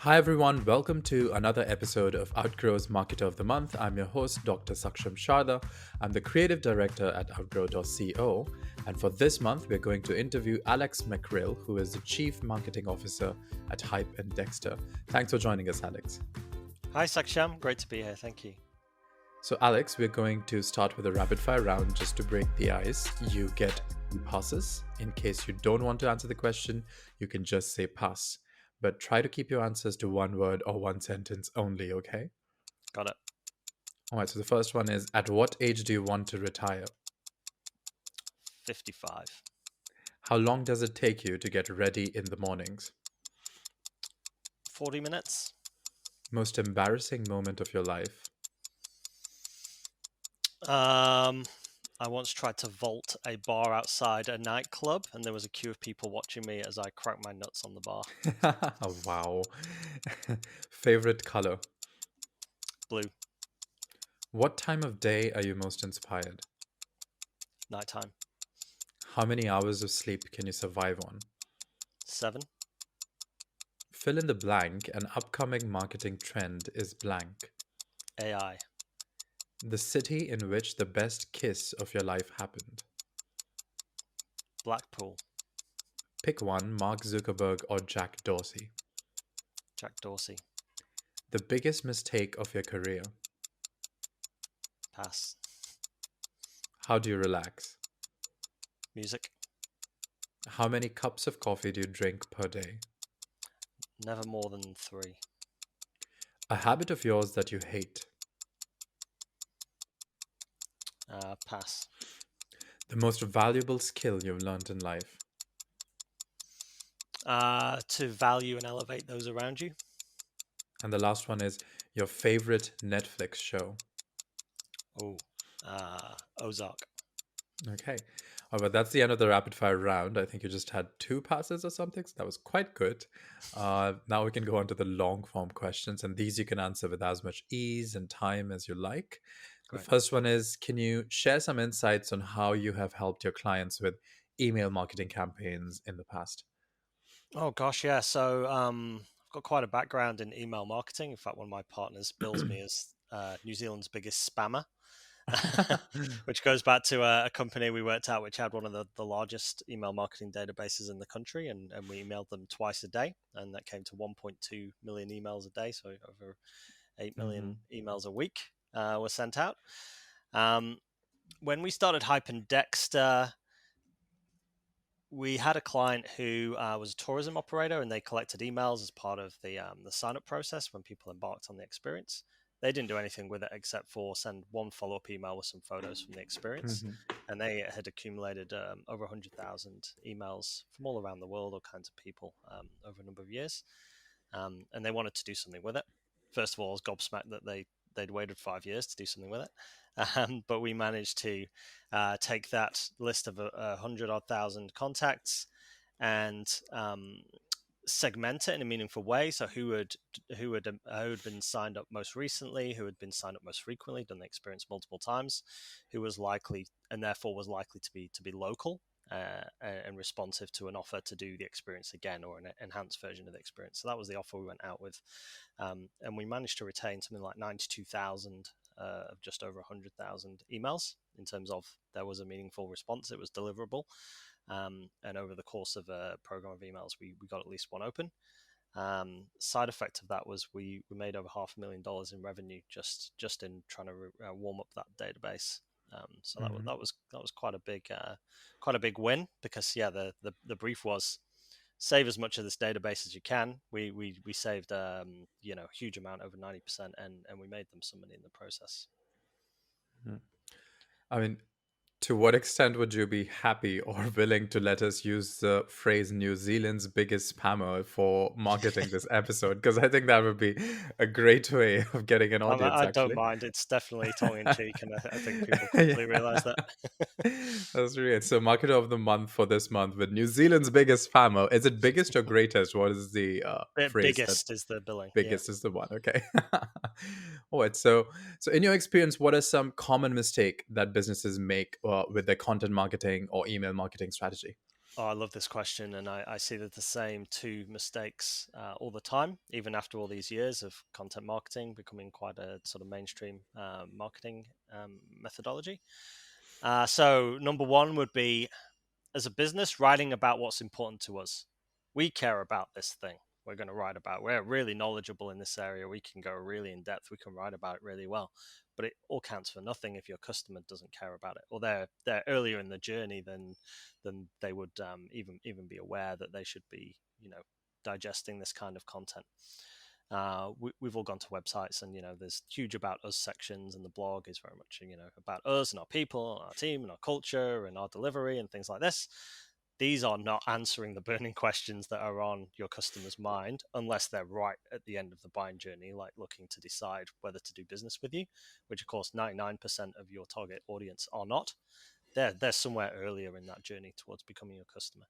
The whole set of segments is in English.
Hi everyone, welcome to another episode of Outgrow's Marketer of the Month. I'm your host, Dr. Saksham Sharda. I'm the creative director at outgrow.co. And for this month, we're going to interview Alex Mackrill, who is the Chief Marketing Officer at Hype and Dexter. Thanks for joining us, Alex. Hi, Saksham. Great to be here. Thank you. So, Alex, we're going to start with a rapid fire round just to break the ice. You get 2 passes. In case you don't want to answer the question, you can just say pass. But try to keep your answers to one word or one sentence only, okay? Got it. All right, so the first one is, at what age do you want to retire? 55. How long does it take you to get ready in the mornings? 40 minutes. Most embarrassing moment of your life? I once tried to vault a bar outside a nightclub, and there was a queue of people watching me as I cracked my nuts on the bar. Wow. Favorite color? Blue. What time of day are you most inspired? Nighttime. How many hours of sleep can you survive on? 7. Fill in the blank. An upcoming marketing trend is blank. AI. The city in which the best kiss of your life happened. Blackpool. Pick one, Mark Zuckerberg or Jack Dorsey. Jack Dorsey. The biggest mistake of your career. Pass. How do you relax? Music. How many cups of coffee do you drink per day? Never more than 3. A habit of yours that you hate. Pass. The most valuable skill you've learned in life. To value and elevate those around you. And the last one is your favorite Netflix show. Oh, Ozark. Okay. Oh, but that's the end of the rapid fire round. I think you just had 2 passes or something. So that was quite good. Now we can go on to the long form questions. And these you can answer with as much ease and time as you like. The Great. first one is, can you share some insights on how you have helped your clients with email marketing campaigns in the past? Oh gosh, yeah. So I've got quite a background in email marketing. In fact, one of my partners bills me as New Zealand's biggest spammer, which goes back to a company we worked at, which had one of the largest email marketing databases in the country, and we emailed them twice a day, and that came to 1.2 million emails a day, so over 8 million emails a week were sent out. When we started Hype and Dexter, we had a client who was a tourism operator, and they collected emails as part of the sign-up process when people embarked on the experience. They didn't do anything with it except for send one follow-up email with some photos from the experience, and they had accumulated over 100,000 emails from all around the world, all kinds of people over a number of years, and they wanted to do something with it. First of all, I was gobsmacked that they'd waited 5 years to do something with it. But we managed to take that list of 100,000 contacts and segment it in a meaningful way. So who had been signed up most recently, who had been signed up most frequently, done the experience multiple times, who was likely and therefore was likely to be local and responsive to an offer to do the experience again or an enhanced version of the experience. So that was the offer we went out with, and we managed to retain something like 92,000 of just over 100,000 emails in terms of there was a meaningful response, it was deliverable, and over the course of a program of emails, we got at least one open. Side effect of that was we made over $500,000 in revenue just in trying to warm up that database. So that was quite a big win, because the brief was save as much of this database as you can. We saved a huge amount, over 90%, and we made them some money in the process. I mean, to what extent would you be happy or willing to let us use the phrase New Zealand's biggest spammer for marketing this episode? Because I think that would be a great way of getting an audience, I don't actually. mind. It's definitely tongue in cheek, and I think people Yeah. quickly realize that. That's great. So, marketer of the month for this month with New Zealand's biggest spammer. Is it biggest or greatest? What is the phrase that Biggest is the billing. biggest is the one? Okay. All right. So in your experience, what are some common mistake that businesses make with their content marketing or email marketing strategy? Oh, I love this question, and I see that the same two mistakes all the time, even after all these years of content marketing becoming quite a sort of mainstream marketing methodology. So, number one would be, as a business, writing about what's important to us. We care about this thing we're going to write about. We're really knowledgeable in this area. We can go really in depth. We can write about it really well. But it all counts for nothing if your customer doesn't care about it, or they're earlier in the journey than they would even be aware that they should be, digesting this kind of content. We've all gone to websites, and there's huge about us sections, and the blog is very much about us and our people and our team and our culture and our delivery and things like this. These are not answering the burning questions that are on your customer's mind, unless they're right at the end of the buying journey, like looking to decide whether to do business with you, which of course 99% of your target audience are not. They're somewhere earlier in that journey towards becoming your customer.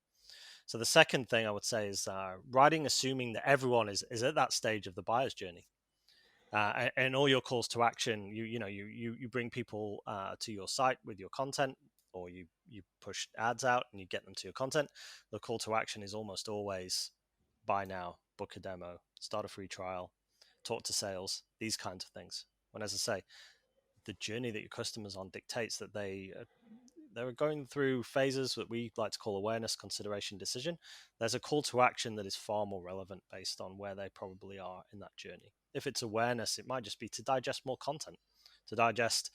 So the second thing I would say is writing assuming that everyone is at that stage of the buyer's journey. And all your calls to action, you bring people to your site with your content, or you push ads out and you get them to your content. The call to action is almost always buy now, book a demo, start a free trial, talk to sales, these kinds of things. When, as I say, the journey that your customers on dictates that they're going through phases that we like to call awareness, consideration, decision. There's a call to action that is far more relevant based on where they probably are in that journey. If it's awareness, it might just be to digest more content, to digest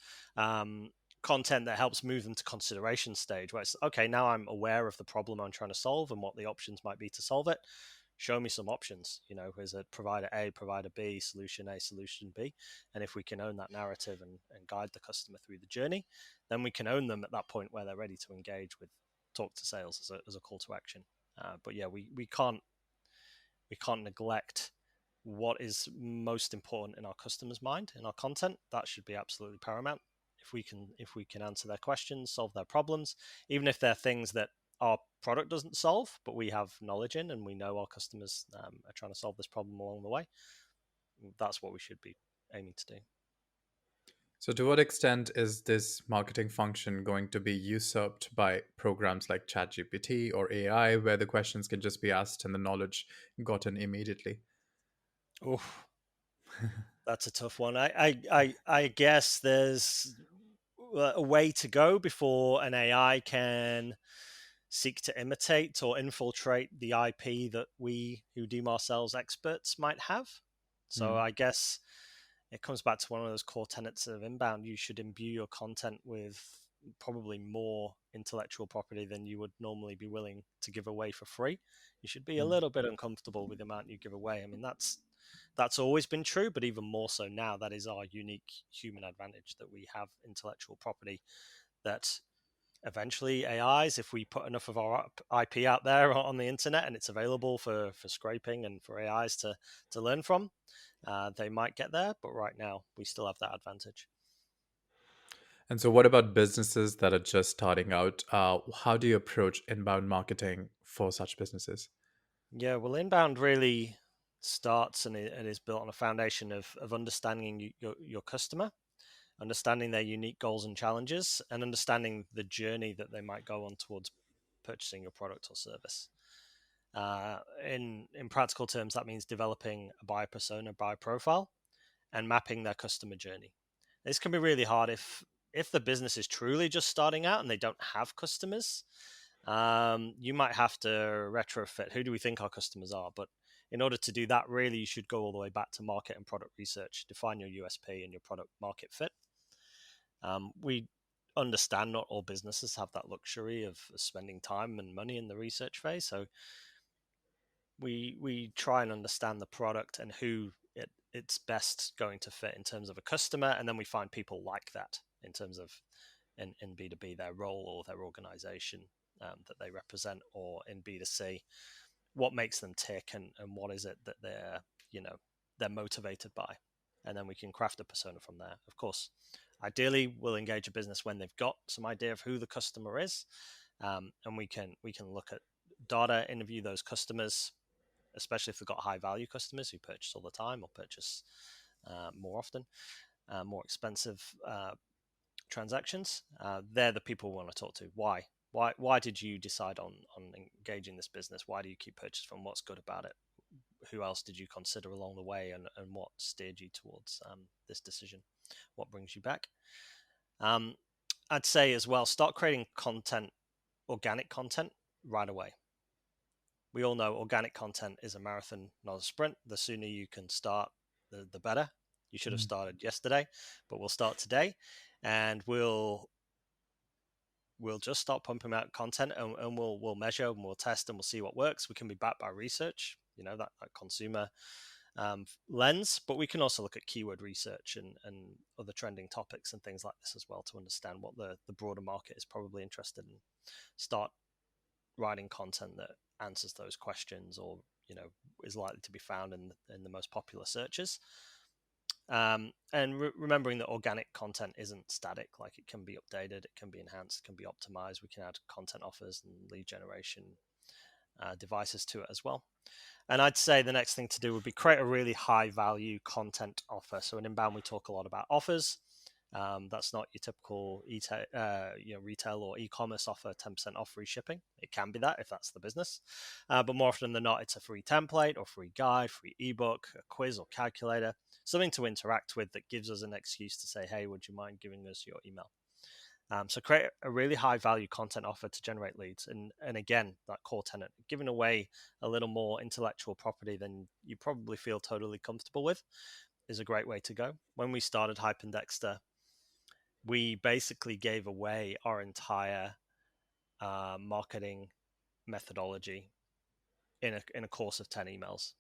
content that helps move them to consideration stage, where it's okay, now I'm aware of the problem I'm trying to solve and what the options might be to solve it. Show me some options. Is it provider A, provider B, solution A, solution B? And if we can own that narrative and guide the customer through the journey, then we can own them at that point where they're ready to engage with talk to sales as a call to action. But yeah, we can't neglect what is most important in our customer's mind in our content. That should be absolutely paramount. If we can answer their questions, solve their problems, even if they're things that our product doesn't solve, but we have knowledge in, and we know our customers are trying to solve this problem along the way, that's what we should be aiming to do. So, to what extent is this marketing function going to be usurped by programs like ChatGPT or AI, where the questions can just be asked and the knowledge gotten immediately? Oh, that's a tough one. I guess there's a way to go before an AI can seek to imitate or infiltrate the IP that we who deem ourselves experts might have. So Hmm. I guess it comes back to one of those core tenets of Inbound. You should imbue your content with probably more intellectual property than you would normally be willing to give away for free. You should be a Hmm. little bit uncomfortable with the amount you give away. I mean, that's always been true, but even more so now. That is our unique human advantage, that we have intellectual property that eventually AIs, if we put enough of our IP out there on the internet and it's available for scraping and for AIs to learn from, they might get there. But right now, we still have that advantage. And so, what about businesses that are just starting out? How do you approach inbound marketing for such businesses? Yeah, well, Inbound really starts and is built on a foundation of understanding your customer, understanding their unique goals and challenges, and understanding the journey that they might go on towards purchasing your product or service. In practical terms, that means developing a buyer persona, buyer profile, and mapping their customer journey. This can be really hard if the business is truly just starting out and they don't have customers. You might have to retrofit. Who do we think our customers are? But in order to do that, really, you should go all the way back to market and product research, define your USP and your product market fit. We understand not all businesses have that luxury of spending time and money in the research phase. So we try and understand the product and who it's best going to fit in terms of a customer, and then we find people like that in terms of in B2B their role or their organization that they represent, or in B2C what makes them tick, and what is it that they're motivated by, and then we can craft a persona from there. Of course, ideally we'll engage a business when they've got some idea of who the customer is, and we can look at data, interview those customers, especially if they've got high value customers who purchase all the time or purchase more often, more expensive transactions. They're the people we want to talk to. Why? Why did you decide on engaging this business? Why do you keep purchasing from? What's good about it? Who else did you consider along the way, and what steered you towards this decision? What brings you back? I'd say as well, start creating content, organic content, right away. We all know organic content is a marathon, not a sprint. The sooner you can start, the better. You should have started yesterday, but we'll start today, and we'll just start pumping out content, and we'll measure and we'll test and we'll see what works. We can be backed by research, that consumer lens, but we can also look at keyword research and other trending topics and things like this as well to understand what the broader market is probably interested in. Start writing content that answers those questions, or is likely to be found in the most popular searches. And remembering that organic content isn't static. Like, it can be updated, it can be enhanced, it can be optimized. We can add content offers and lead generation devices to it as well. And I'd say the next thing to do would be create a really high value content offer. So in Inboun, we talk a lot about offers. That's not your typical retail or e-commerce offer, 10% off free shipping. It can be that if that's the business. But more often than not, it's a free template or free guide, free ebook, a quiz or calculator, something to interact with that gives us an excuse to say, hey, would you mind giving us your email? So create a really high value content offer to generate leads. And again, that core tenet, giving away a little more intellectual property than you probably feel totally comfortable with, is a great way to go. When we started Hype and Dexter, we basically gave away our entire marketing methodology in a course of 10 emails.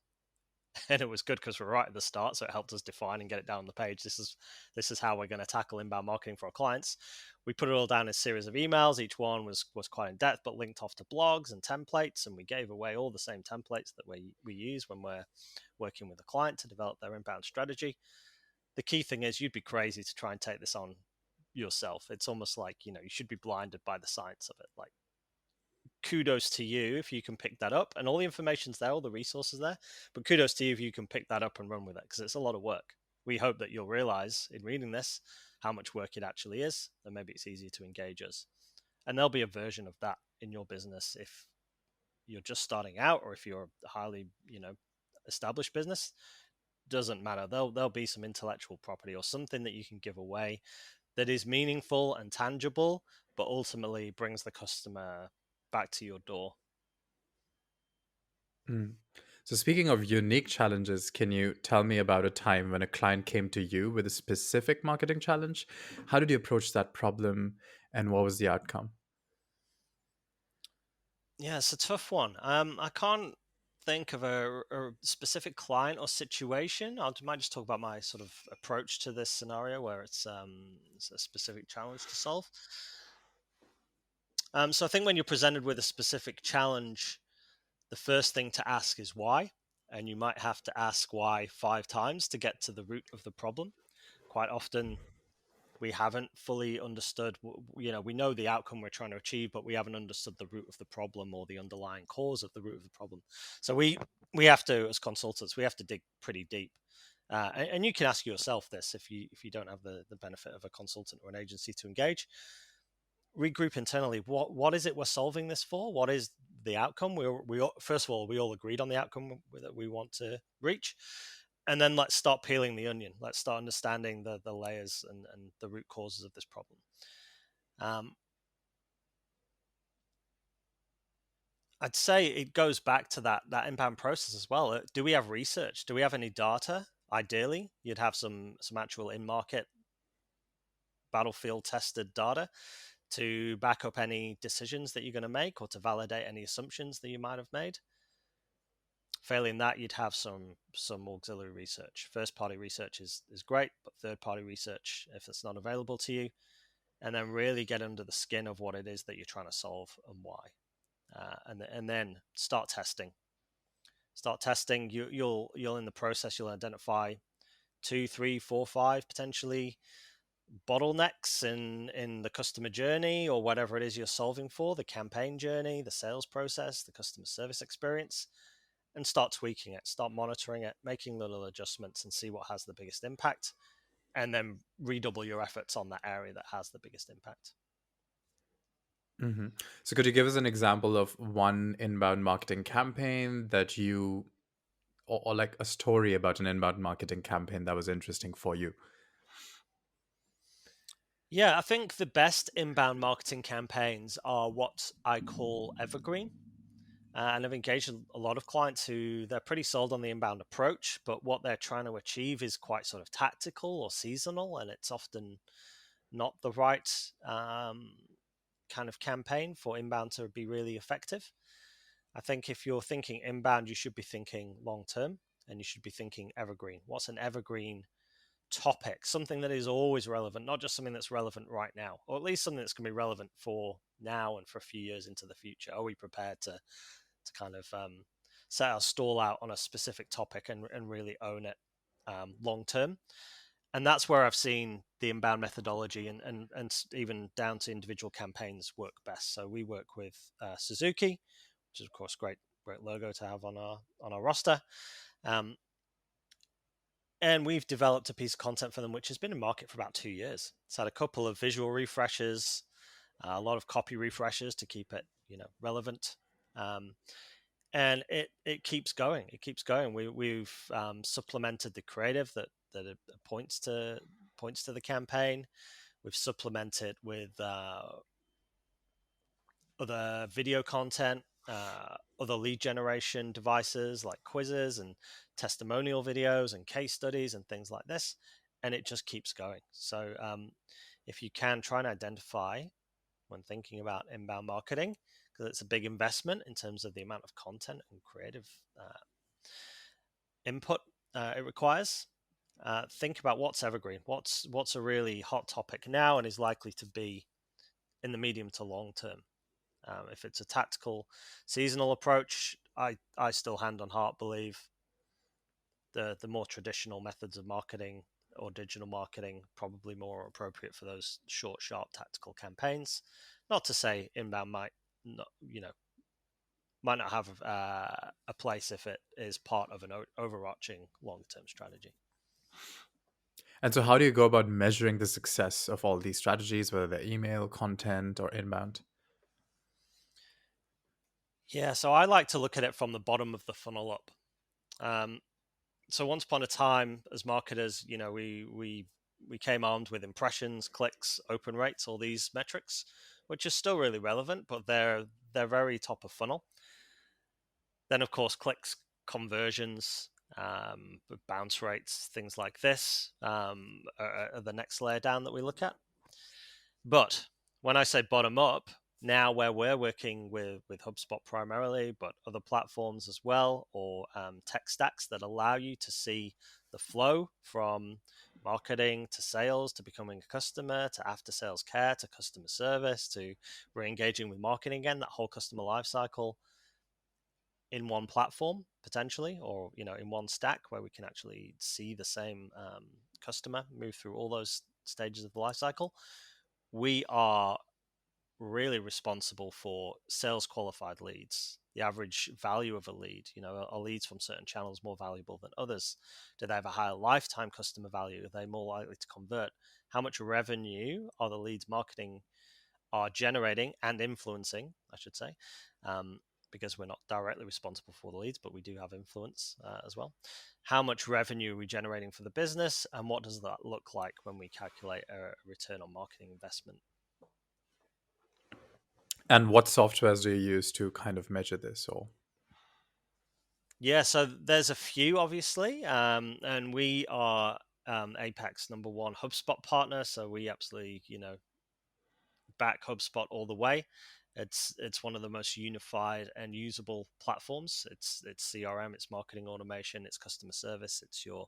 And it was good because we're right at the start, so it helped us define and get it down on the page. This is how we're going to tackle inbound marketing for our clients. We put it all down in a series of emails. Each one was quite in depth, but linked off to blogs and templates. And we gave away all the same templates that we use when we're working with a client to develop their inbound strategy. The key thing is, you'd be crazy to try and take this on yourself. It's almost like, you should be blinded by the science of it. Like, kudos to you if you can pick that up, and all the information's there, all the resources there, but kudos to you if you can pick that up and run with it, because it's a lot of work. We hope that you'll realize in reading this how much work it actually is, and maybe it's easier to engage us. And there'll be a version of that in your business if you're just starting out, or if you're a highly established business. Doesn't matter. There'll be some intellectual property or something that you can give away that is meaningful and tangible, but ultimately brings the customer back to your door. So speaking of unique challenges, can you tell me about a time when a client came to you with a specific marketing challenge? How did you approach that problem, and what was the outcome? Yeah, it's a tough one. I can't think of a specific client or situation. I might just talk about my sort of approach to this scenario where it's a specific challenge to solve. So I think when you're presented with a specific challenge, the first thing to ask is why, and you might have to ask why 5 times to get to the root of the problem. Quite often, we haven't fully understood, we know the outcome we're trying to achieve, but we haven't understood the root of the problem or the underlying cause of the root of the problem. So we have to, as consultants, we have to dig pretty deep. And you can ask yourself this if you don't have the benefit of a consultant or an agency to engage. Regroup internally. What is it we're solving this for? What is the outcome? We first of all, we all agreed on the outcome that we want to reach. And then let's start peeling the onion. Let's start understanding the layers and the root causes of this problem. I'd say it goes back to that inbound process as well. Do we have research? Do we have any data? Ideally, you'd have some actual in-market battlefield tested data to back up any decisions that you're going to make, or to validate any assumptions that you might have made. Failing that, you'd have some auxiliary research. First-party research is great, but third-party research, if it's not available to you, and then really get under the skin of what it is that you're trying to solve and why. And then start testing. You'll in the process, you'll identify 2, 3, 4, 5 potentially bottlenecks in the customer journey, or whatever it is you're solving for, the campaign journey, the sales process, the customer service experience, and start tweaking it, start monitoring it, making little adjustments, and see what has the biggest impact, and then redouble your efforts on that area that has the biggest impact. Hmm. So could you give us an example of one inbound marketing campaign that you, or like a story about an inbound marketing campaign that was interesting for you? Yeah, I think the best inbound marketing campaigns are what I call evergreen. And I've engaged a lot of clients who they're pretty sold on the inbound approach, but what they're trying to achieve is quite sort of tactical or seasonal, and it's often not the right kind of campaign for inbound to be really effective. I think if you're thinking inbound, you should be thinking long term and you should be thinking evergreen. What's an evergreen topic? Something that is always relevant, not just something that's relevant right now, or at least something that's going to be relevant for now and for a few years into the future. Are we prepared to kind of set our stall out on a specific topic and really own it long term? And that's where I've seen the inbound methodology and even down to individual campaigns work best. So we work with Suzuki, which is of course great logo to have on our roster. Um, and we've developed a piece of content for them which has been in market for about 2 years. It's had a couple of visual refreshes, a lot of copy refreshes to keep it relevant. Um, and it keeps going. It keeps going. We've supplemented the creative that it points to the campaign. We've supplemented with other video content, other lead generation devices like quizzes and testimonial videos and case studies and things like this. And it just keeps going. So if you can try and identify when thinking about inbound marketing, because it's a big investment in terms of the amount of content and creative input it requires. Think about what's evergreen, what's a really hot topic now and is likely to be in the medium to long term. If it's a tactical seasonal approach, I still hand on heart believe the more traditional methods of marketing or digital marketing probably more appropriate for those short, sharp tactical campaigns. Not to say inbound not, might not have a place if it is part of an overarching long-term strategy. And so how do you go about measuring the success of all these strategies, whether they're email, content, or inbound? Yeah, so I like to look at it from the bottom of the funnel up. Um, so once upon a time, as marketers, we came armed with impressions, clicks, open rates, all these metrics, which are still really relevant, but they're very top of funnel. Then, of course, clicks, conversions, bounce rates, things like this are the next layer down that we look at. But when I say bottom up, now where we're working with HubSpot primarily, but other platforms as well, or tech stacks that allow you to see the flow from marketing to sales to becoming a customer to after sales care to customer service to re-engaging with marketing again, that whole customer life cycle in one platform potentially, or in one stack where we can actually see the same customer move through all those stages of the life cycle. We are really responsible for sales qualified leads. The average value of a lead, are leads from certain channels more valuable than others? Do they have a higher lifetime customer value? Are they more likely to convert? How much revenue are the leads marketing are generating and influencing, I should say, because we're not directly responsible for the leads, but we do have influence as well. How much revenue are we generating for the business, and what does that look like when we calculate a return on marketing investment? And what softwares do you use to kind of measure this? Or Yeah, so there's a few, obviously, and we are Apex #1 HubSpot partner, so we absolutely, back HubSpot all the way. It's one of the most unified and usable platforms. It's CRM, it's marketing automation, it's customer service, it's your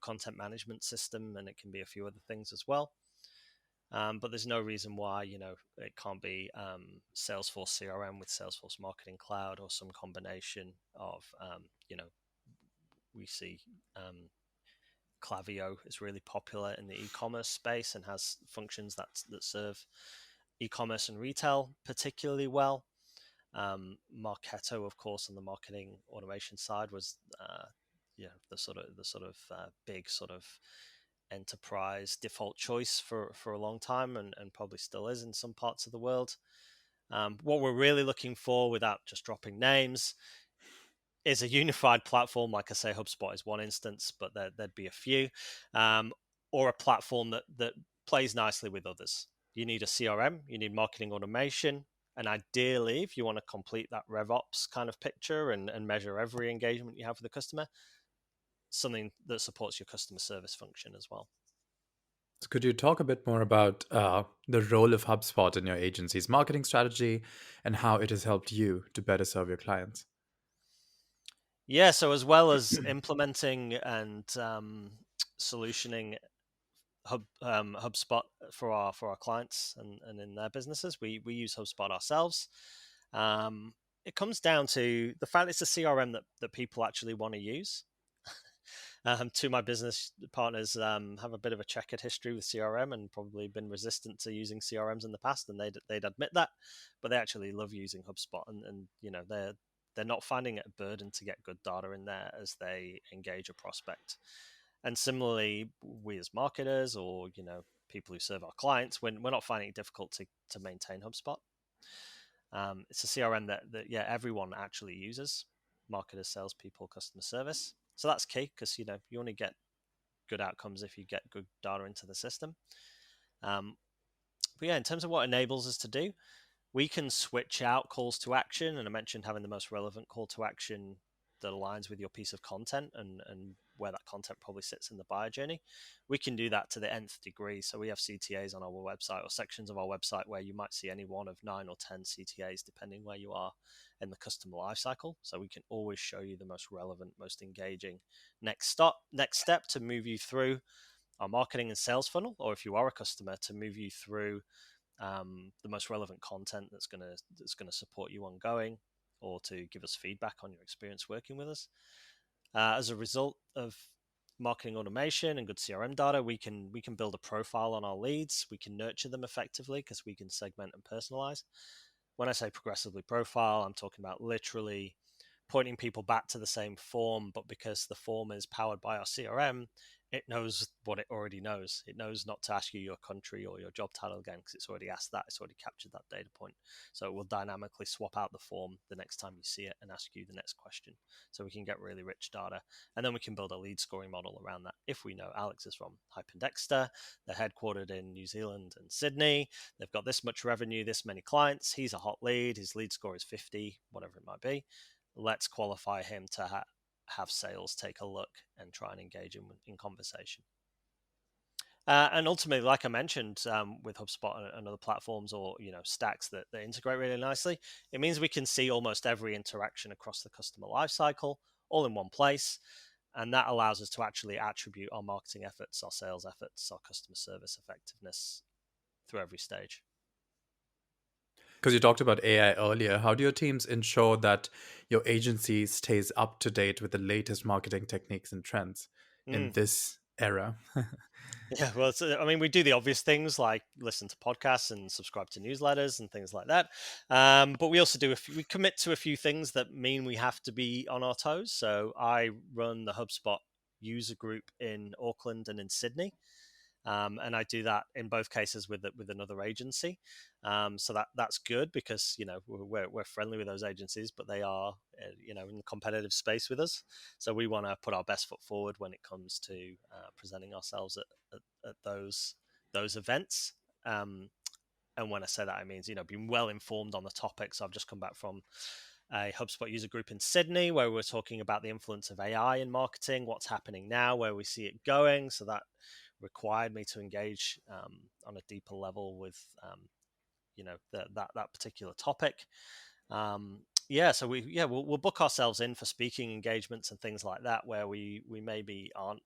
content management system, and it can be a few other things as well. But there's no reason why it can't be Salesforce CRM with Salesforce Marketing Cloud or some combination of we see Klaviyo is really popular in the e-commerce space and has functions that serve e-commerce and retail particularly well. Marketo, of course, on the marketing automation side was the big sort of enterprise default choice for a long time and probably still is in some parts of the world. What we're really looking for, without just dropping names, is a unified platform. Like I say, HubSpot is one instance, but there'd be a few, or a platform that plays nicely with others. You need a CRM, you need marketing automation, and ideally, if you want to complete that RevOps kind of picture and measure every engagement you have with the customer, something that supports your customer service function as well. So could you talk a bit more about the role of HubSpot in your agency's marketing strategy and how it has helped you to better serve your clients? Yeah, so as well as implementing and solutioning HubSpot for our clients and in their businesses, we use HubSpot ourselves. It comes down to the fact it's a CRM that people actually want to use. To my business partners, have a bit of a checkered history with CRM and probably been resistant to using CRMs in the past, and they'd admit that, but they actually love using HubSpot, and they're not finding it a burden to get good data in there as they engage a prospect. And similarly, we as marketers, or people who serve our clients, when we're not finding it difficult to maintain HubSpot. It's a CRM that yeah, everyone actually uses: marketers, salespeople, customer service. So that's key, because you only get good outcomes if you get good data into the system. Um, but yeah, in terms of what enables us to do, we can switch out calls to action. And I mentioned having the most relevant call to action that aligns with your piece of content and where that content probably sits in the buyer journey. We can do that to the nth degree. So we have CTAs on our website, or sections of our website, where you might see any one of 9 or 10 CTAs, depending where you are in the customer lifecycle. So we can always show you the most relevant, most engaging next step to move you through our marketing and sales funnel, or if you are a customer, to move you through the most relevant content that's gonna support you ongoing, or to give us feedback on your experience working with us. As a result of marketing automation and good CRM data, we can build a profile on our leads. We can nurture them effectively because we can segment and personalize. When I say progressively profile, I'm talking about literally pointing people back to the same form, but because the form is powered by our CRM, it knows what it already knows. It knows not to ask you your country or your job title again, because it's already asked that. It's already captured that data point. So it will dynamically swap out the form the next time you see it and ask you the next question. So we can get really rich data. And then we can build a lead scoring model around that. If we know Alex is from Dexter, they're headquartered in New Zealand and Sydney, they've got this much revenue, this many clients, he's a hot lead, his lead score is 50, whatever it might be, let's qualify him to have sales take a look and try and engage him in conversation. And ultimately, like I mentioned, with HubSpot and other platforms, or stacks that integrate really nicely, it means we can see almost every interaction across the customer lifecycle all in one place, and that allows us to actually attribute our marketing efforts, our sales efforts, our customer service effectiveness through every stage. Because you talked about AI earlier, how do your teams ensure that your agency stays up to date with the latest marketing techniques and trends in Mm. this era? Yeah, well, I mean, we do the obvious things like listen to podcasts and subscribe to newsletters and things like that. But we also we commit to a few things that mean we have to be on our toes. So I run the HubSpot user group in Auckland and in Sydney. And I do that in both cases with another agency. So that's good, because we're friendly with those agencies, but they are in the competitive space with us. So we want to put our best foot forward when it comes to presenting ourselves at those events. And when I say that, I mean being well informed on the topics. I've just come back from a HubSpot user group in Sydney where we're talking about the influence of AI in marketing, what's happening now, where we see it going. So that required me to engage on a deeper level with that particular topic. So we'll book ourselves in for speaking engagements and things like that, where we maybe aren't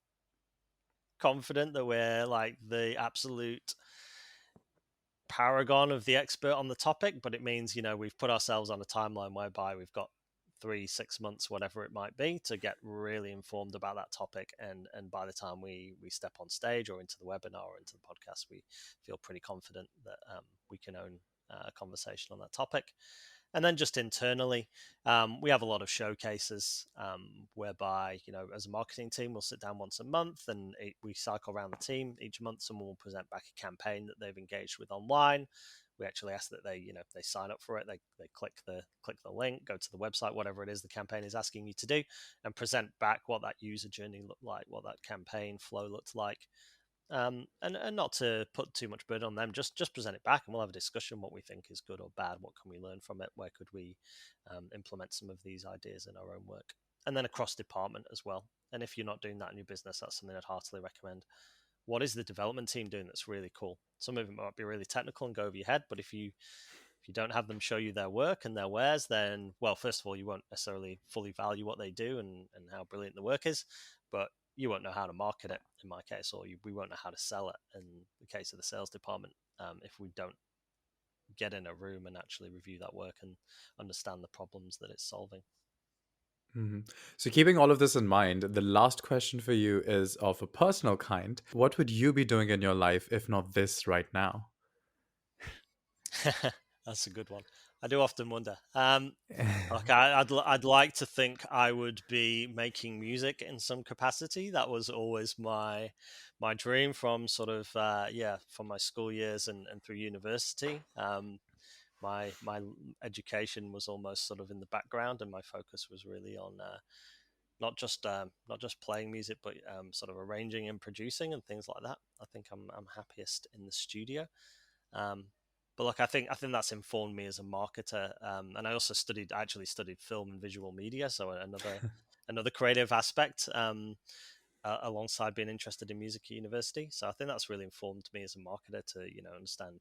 confident that we're like the absolute paragon of the expert on the topic, but it means we've put ourselves on a timeline whereby we've got 3-6 months, whatever it might be, to get really informed about that topic, and by the time we step on stage or into the webinar or into the podcast, we feel pretty confident that we can own a conversation on that topic. And then just internally, we have a lot of showcases whereby, as a marketing team, we'll sit down once a month and we cycle around the team. Each month, someone will present back a campaign that they've engaged with online. we actually ask that they sign up for it. They click the link, go to the website, whatever it is the campaign is asking you to do, and present back what that user journey looked like, what that campaign flow looked like. And not to put too much burden on them, just present it back, and we'll have a discussion what we think is good or bad, what can we learn from it, where could we implement some of these ideas in our own work, and then across department as well. And if you're not doing that in your business, that's something I'd heartily recommend. What is the development team doing that's really cool? Some of it might be really technical and go over your head, but if you don't have them show you their work and their wares, then, well, first of all, you won't necessarily fully value what they do and how brilliant the work is, but you won't know how to market it in my case, or we won't know how to sell it in the case of the sales department, if we don't get in a room and actually review that work and understand the problems that it's solving. Mm-hmm. So keeping all of this in mind, the last question for you is of a personal kind. What would you be doing in your life if not this right now? That's a good one. I do often wonder. Like I'd like to think I would be making music in some capacity. That was always my dream from sort of from my school years and through university. My education was almost sort of in the background, and my focus was really on not just playing music, but sort of arranging and producing and things like that. I think I'm happiest in the studio. But look, I think that's informed me as a marketer, and I also actually studied film and visual media, so another creative aspect alongside being interested in music at university. So I think that's really informed me as a marketer to understand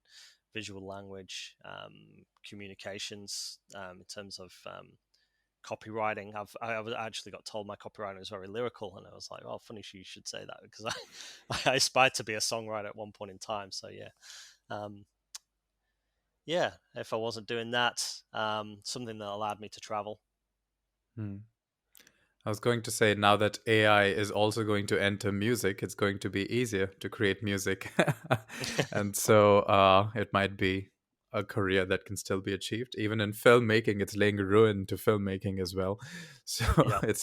visual language, communications, in terms of copywriting. I actually got told my copywriting was very lyrical, and I was like, "Oh, funny you should say that," because I aspired to be a songwriter at one point in time. So if I wasn't doing that, something that allowed me to travel. I was going to say, now that AI is also going to enter music, it's going to be easier to create music. And so it might be a career that can still be achieved. Even in filmmaking, it's laying ruin to filmmaking as well. So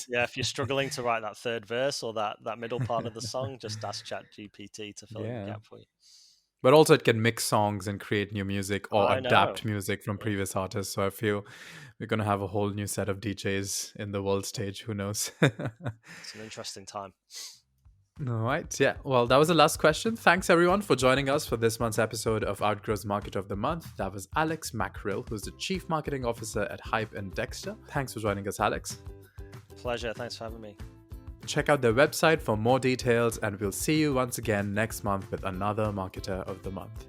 if you're struggling to write that third verse or that middle part of the song, just ask ChatGPT to fill in the gap for you. But also it can mix songs and create new music or adapt music from previous artists. So I feel we're going to have a whole new set of DJs in the world stage. Who knows? It's an interesting time. All right. Yeah. Well, that was the last question. Thanks, everyone, for joining us for this month's episode of Outgrow's Market of the Month. That was Alex Mackrill, who's the Chief Marketing Officer at Hype and Dexter. Thanks for joining us, Alex. Pleasure. Thanks for having me. Check out their website for more details, and we'll see you once again next month with another Marketer of the Month.